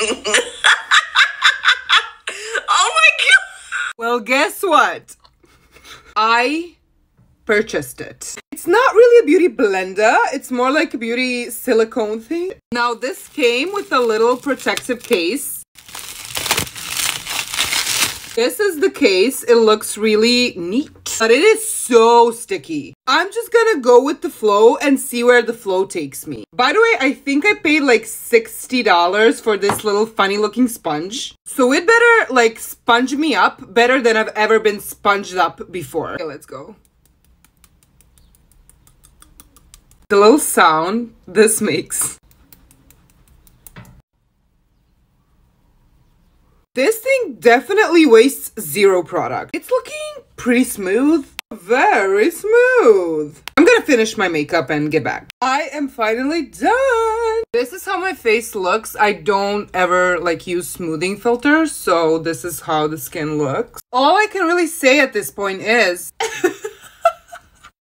Oh my god! Well, guess what? I purchased it. It's not really a beauty blender. It's more like a beauty silicone thing. Now, this came with a little protective case. This is the case. It looks really neat, but it is so sticky. I'm just gonna go with the flow and see where the flow takes me. By the way, I think I paid like $60 for this little funny looking sponge. So it better like sponge me up better than I've ever been sponged up before. Okay, let's go. The little sound this makes. This thing definitely wastes zero product. It's looking pretty smooth. Very smooth. I'm gonna finish my makeup and get back. I am finally done. This is how my face looks. I don't ever like use smoothing filters, so this is how the skin looks. All I can really say at this point is